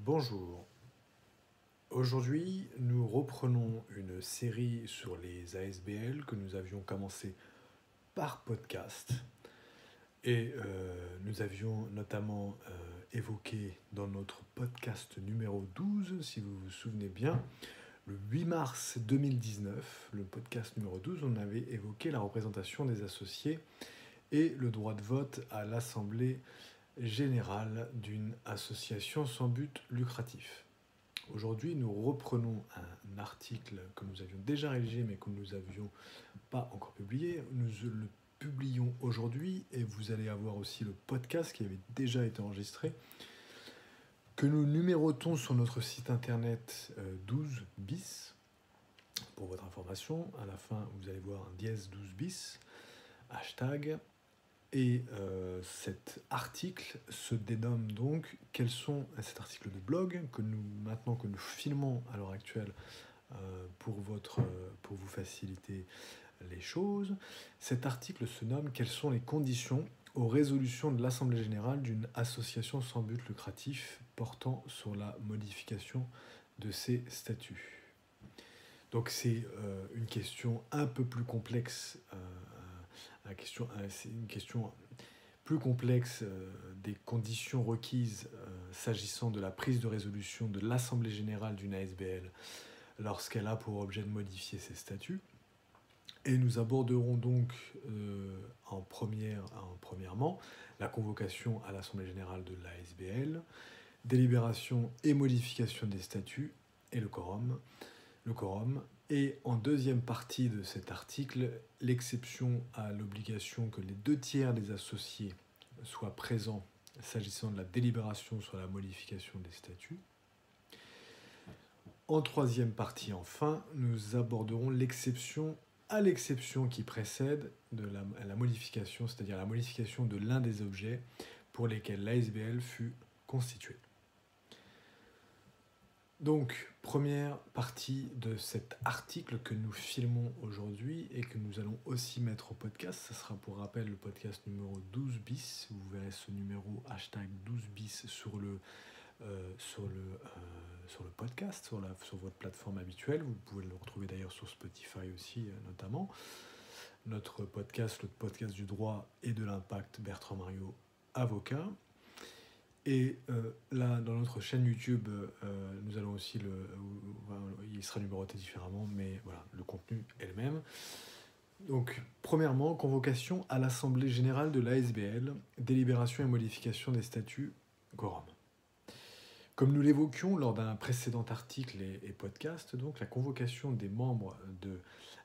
Bonjour. Aujourd'hui, nous reprenons une série sur les ASBL que nous avions commencé par podcast. Et nous avions notamment évoqué dans notre podcast numéro 12, si vous vous souvenez bien, le 8 mars 2019, le podcast numéro 12, on avait évoqué la représentation des associés et le droit de vote à l'Assemblée générale d'une association sans but lucratif. Aujourd'hui, nous reprenons un article que nous avions déjà rédigé mais que nous n'avions pas encore publié. Nous le publions aujourd'hui et vous allez avoir aussi le podcast qui avait déjà été enregistré, que nous numérotons sur notre site internet 12 bis. Pour votre information, à la fin, vous allez voir un dièse 12 bis, hashtag. Et cet article se dénomme donc cet article de blog que maintenant que nous filmons à l'heure actuelle pour vous faciliter les choses. Cet article se nomme quelles sont les conditions aux résolutions de l'Assemblée générale d'une association sans but lucratif portant sur la modification de ses statuts. Donc c'est une question un peu plus complexe. C'est une question plus complexe des conditions requises s'agissant de la prise de résolution de l'Assemblée générale d'une ASBL lorsqu'elle a pour objet de modifier ses statuts. Et nous aborderons donc premièrement la convocation à l'Assemblée générale de l'ASBL, délibération et modification des statuts et le quorum. Et en deuxième partie de cet article, l'exception à l'obligation que les 2/3 des associés soient présents s'agissant de la délibération sur la modification des statuts. En troisième partie, enfin, nous aborderons l'exception à l'exception qui précède la modification, c'est-à-dire la modification de l'un des objets pour lesquels l'ASBL fut constituée. Donc, première partie de cet article que nous filmons aujourd'hui et que nous allons aussi mettre au podcast. Ça sera pour rappel le podcast numéro 12 bis. Vous verrez ce numéro hashtag 12 bis sur le podcast, sur votre plateforme habituelle. Vous pouvez le retrouver d'ailleurs sur Spotify aussi, notamment. Notre podcast, le podcast du droit et de l'impact, Bertrand Mario, avocat. Et là, dans notre chaîne YouTube, nous allons aussi il sera numéroté différemment, mais voilà, le contenu est le même. Donc, premièrement, convocation à l'Assemblée générale de l'ASBL, délibération et modification des statuts, quorum. Comme nous l'évoquions lors d'un précédent article et podcast, donc, la convocation des membres de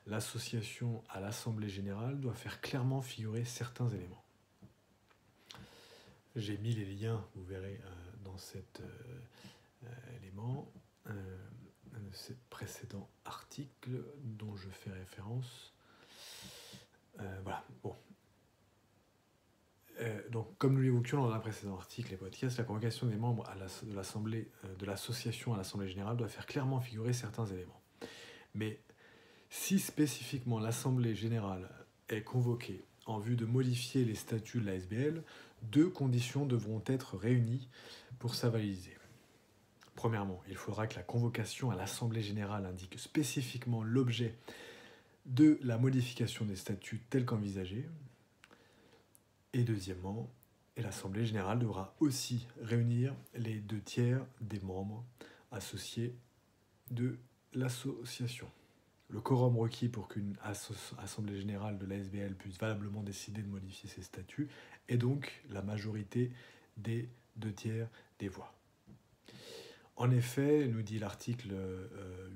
l'association à l'Assemblée générale doit faire clairement figurer certains éléments. J'ai mis les liens, vous verrez, dans cet élément, ce précédent article dont je fais référence. Voilà, bon. Donc, comme nous l'évoquions dans un précédent article et podcast, la convocation des membres de l'association à l'Assemblée générale doit faire clairement figurer certains éléments. Mais si spécifiquement l'Assemblée générale est convoquée en vue de modifier les statuts de l'ASBL, 2 conditions devront être réunies pour s'avaliser. Premièrement, il faudra que la convocation à l'Assemblée générale indique spécifiquement l'objet de la modification des statuts tel qu'envisagé. Et deuxièmement, l'Assemblée générale devra aussi réunir les 2/3 des membres associés de l'association. Le quorum requis pour qu'une assemblée générale de l'ASBL puisse valablement décider de modifier ses statuts est donc la majorité des 2/3 des voix. En effet, nous dit l'article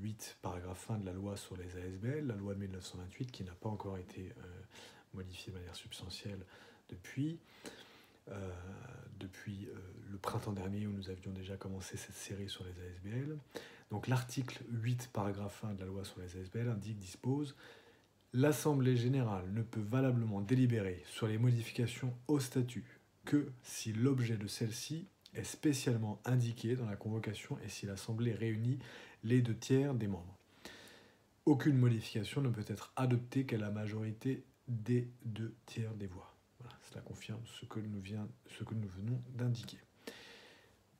8, paragraphe 1 de la loi sur les ASBL, la loi de 1928, qui n'a pas encore été modifiée de manière substantielle depuis le printemps dernier où nous avions déjà commencé cette série sur les ASBL. Donc l'article 8, paragraphe 1 de la loi sur les ASBL dispose « L'Assemblée générale ne peut valablement délibérer sur les modifications au statut que si l'objet de celle-ci est spécialement indiqué dans la convocation et si l'Assemblée réunit les 2/3 des membres. Aucune modification ne peut être adoptée qu'à la majorité des 2/3 des voix. » Voilà, cela confirme ce que nous venons d'indiquer.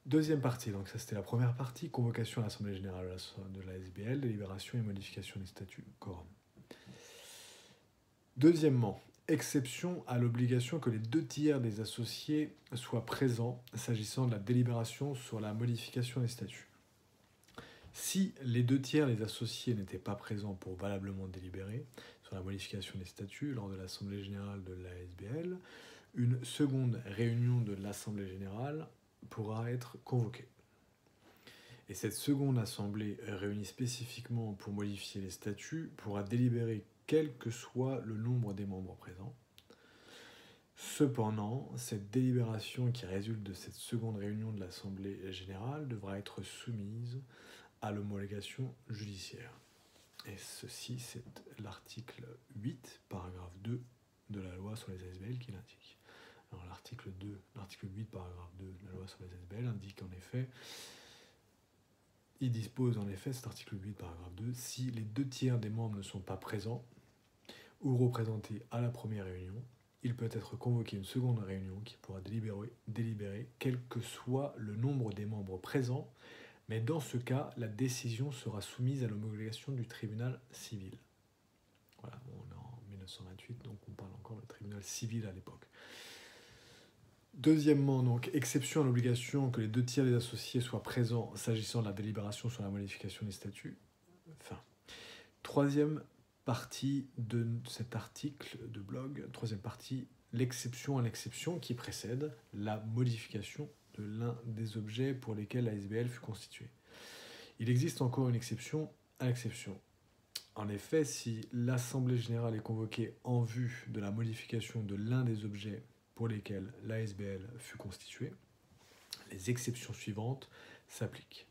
Deuxième partie, donc ça c'était la première partie, convocation à l'Assemblée Générale de la SBL, délibération et modification des statuts, quorum. Deuxièmement, exception à l'obligation que les 2/3 des associés soient présents s'agissant de la délibération sur la modification des statuts. Si les 2/3 des associés n'étaient pas présents pour valablement délibérer sur la modification des statuts lors de l'Assemblée Générale de la SBL, une seconde réunion de l'Assemblée Générale pourra être convoquée. Et cette seconde assemblée réunie spécifiquement pour modifier les statuts pourra délibérer quel que soit le nombre des membres présents. Cependant, cette délibération qui résulte de cette seconde réunion de l'Assemblée Générale devra être soumise à l'homologation judiciaire. Et ceci, c'est l'article 8, paragraphe 2 de la loi sur les ASBL qui l'indique. Alors l'article 8, paragraphe 2 de la loi sur les ASBL indique en effet, il dispose en effet, cet article 8, paragraphe 2, si les 2/3 des membres ne sont pas présents ou représentés à la première réunion, il peut être convoqué une seconde réunion qui pourra délibérer quel que soit le nombre des membres présents, mais dans ce cas, la décision sera soumise à l'homologation du tribunal civil. Voilà, on est en 1928, donc on parle encore du tribunal civil à l'époque. Deuxièmement, donc, exception à l'obligation que les 2/3 des associés soient présents s'agissant de la délibération sur la modification des statuts. Enfin, troisième partie de cet article de blog, troisième partie, l'exception à l'exception qui précède la modification de l'un des objets pour lesquels la SBL fut constituée. Il existe encore une exception à l'exception. En effet, si l'Assemblée Générale est convoquée en vue de la modification de l'un des objets pour lesquels l'ASBL fut constituée, les exceptions suivantes s'appliquent.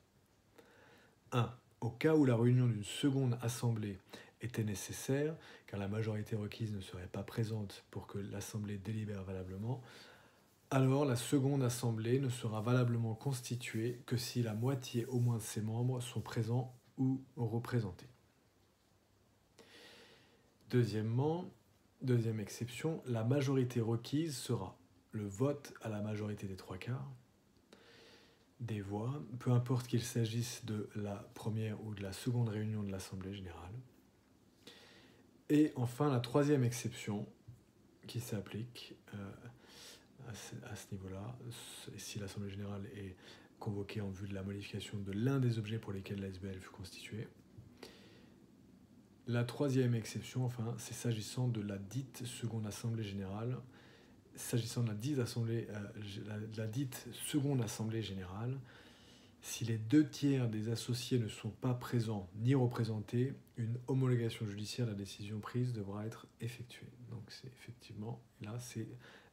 1. Au cas où la réunion d'une seconde assemblée était nécessaire, car la majorité requise ne serait pas présente pour que l'assemblée délibère valablement, alors la seconde assemblée ne sera valablement constituée que si la moitié au moins de ses membres sont présents ou représentés. Deuxièmement, deuxième exception, la majorité requise sera le vote à la majorité des 3/4 des voix, peu importe qu'il s'agisse de la première ou de la seconde réunion de l'Assemblée Générale. Et enfin, la troisième exception qui s'applique à ce niveau-là, si l'Assemblée Générale est convoquée en vue de la modification de l'un des objets pour lesquels la SBL fut constituée. La troisième exception, enfin, c'est s'agissant de la dite seconde Assemblée Générale. S'agissant de la dite seconde Assemblée Générale, si les 2/3 des associés ne sont pas présents ni représentés, une homologation judiciaire de la décision prise devra être effectuée. Donc c'est effectivement, là c'est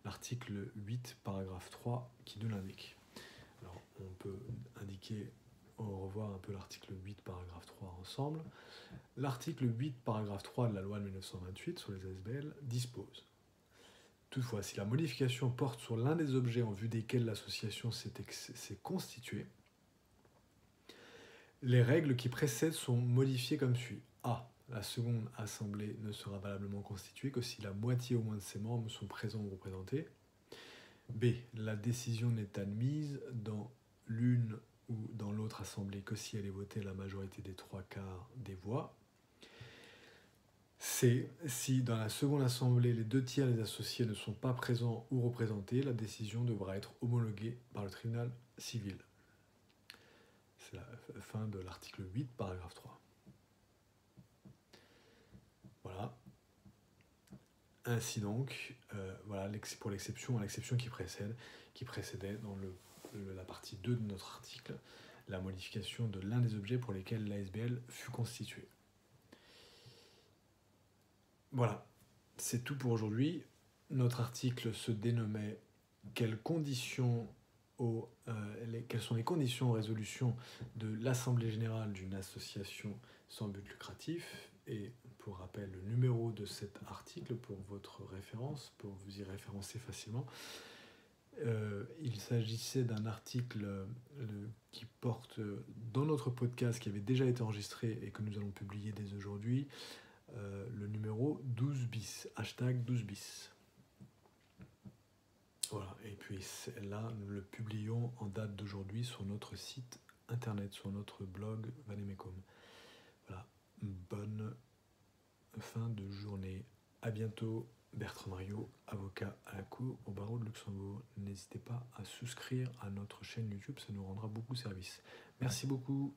l'article 8, paragraphe 3 qui nous l'indique. Alors on peut revoir un peu l'article 8, paragraphe 3 ensemble. L'article 8, paragraphe 3 de la loi de 1928 sur les ASBL dispose: toutefois, si la modification porte sur l'un des objets en vue desquels l'association s'est constituée, les règles qui précèdent sont modifiées comme suit. A. La seconde assemblée ne sera valablement constituée que si la moitié au moins de ses membres sont présents ou représentés. B. La décision n'est admise dans l'une ou dans l'autre assemblée que si elle est votée à la majorité des 3/4 des voix. C. Si dans la seconde assemblée, les 2/3 des associés ne sont pas présents ou représentés, la décision devra être homologuée par le tribunal civil. C'est la fin de l'article 8, paragraphe 3. Voilà. Ainsi donc, voilà pour l'exception à l'exception qui précédait dans la partie 2 de notre article, la modification de l'un des objets pour lesquels l'ASBL fut constituée. Voilà, c'est tout pour aujourd'hui. Notre article se dénommait « Quelles sont les conditions de résolution de l'Assemblée Générale d'une association sans but lucratif ?» Et pour rappel, le numéro de cet article pour votre référence, pour vous y référencer facilement. Il s'agissait d'un article qui porte dans notre podcast qui avait déjà été enregistré et que nous allons publier dès aujourd'hui, le numéro 12 bis, hashtag 12 bis. Voilà, et puis là, nous le publions en date d'aujourd'hui sur notre site internet, sur notre blog Vanemecum. Voilà, bonne fin de journée. À bientôt, Bertrand Mario, avocat à la Cour au barreau de Luxembourg. N'hésitez pas à souscrire à notre chaîne YouTube, ça nous rendra beaucoup service. Merci beaucoup.